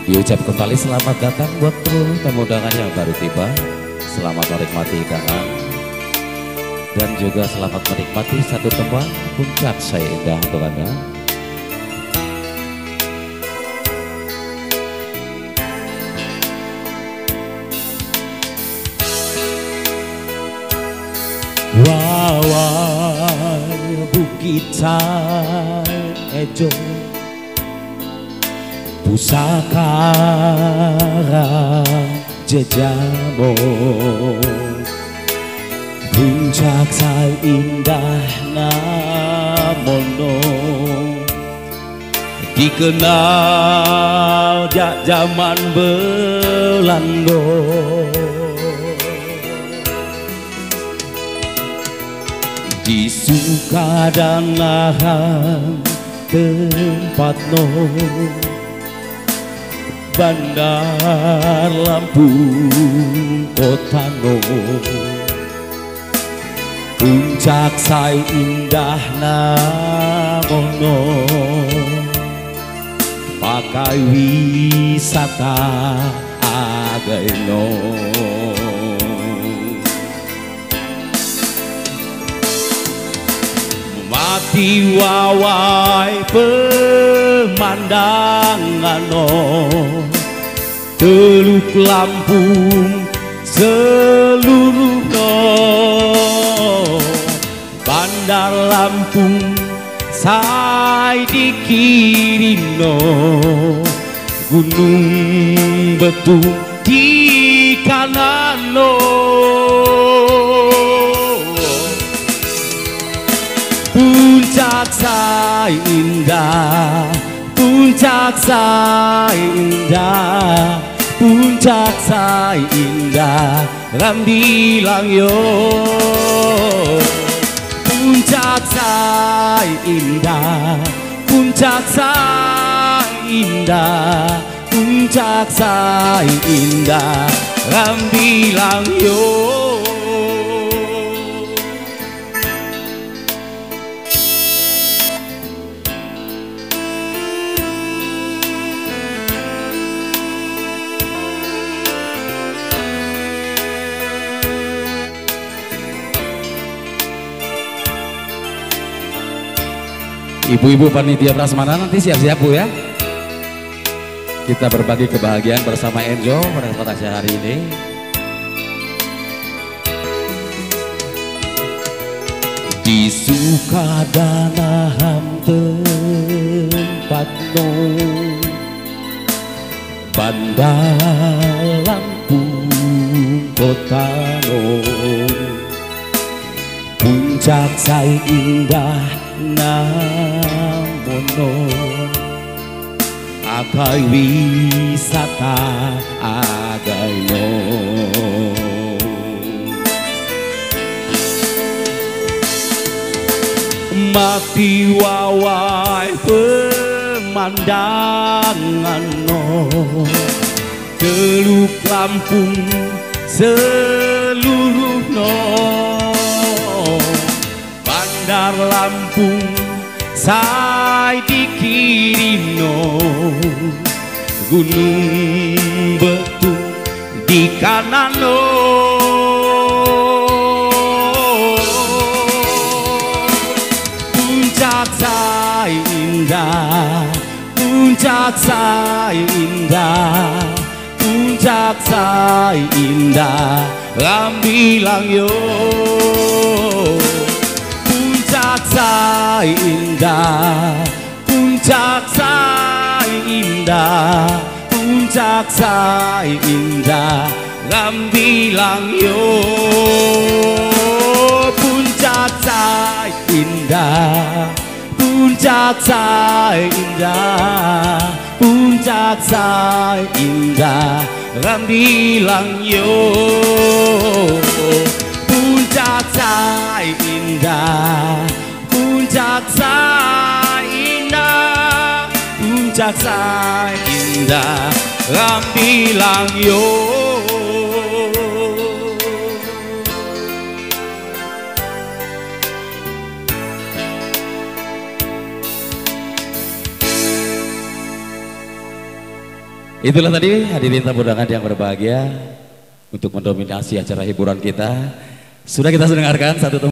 Diucap kembali selamat datang buat seluruh tamu undangan yang baru tiba. Selamat menikmati hidangan dan juga selamat menikmati satu tembang Puncak Say Indah untuk Anda. Wawai bukitan ejo pusaka jejamo puncak say indah namono dikenal jak zaman Belanda. Di Sukadanahan tempat no Bandar Lampung kota no puncak say indah namono pakai wisata ageno. Mati wawai pemandangan no Teluk Lampung seluruh no Bandar Lampung say dikirim no Gunung Betung di kanan no Puncak say indah, puncak say indah, puncak say indah, ram bilang yo. Puncak say indah, puncak say indah, puncak say indah, ram bilang yo. Ibu-ibu panitia prasmanan nanti siap-siap Bu ya. Kita berbagi kebahagiaan bersama Enjo pada kesempatan hari ini. Di Sukadanahan tempat no Bandar Lampung kota no puncak say indah namono akai wisata agayno. Mati wawai pemandangan no Teluk Lampung seluruh no Bandar Lampung say dikirim no Gunung Betung di kanan no Puncak say indah, puncak say indah, puncak say indah, ram bilang yo. Puncak say indah, puncak say indah, puncak say indah, ram bilang yo. Puncak say indah, puncak say indah, puncak say indah, ram bilang yo. Puncak say indah, puncak say indah, puncak say indah, ram bilang yo. Itulah tadi hadirin tamu undangan yang berbahagia untuk mendominasi acara hiburan kita. Sudah kita dengarkan satu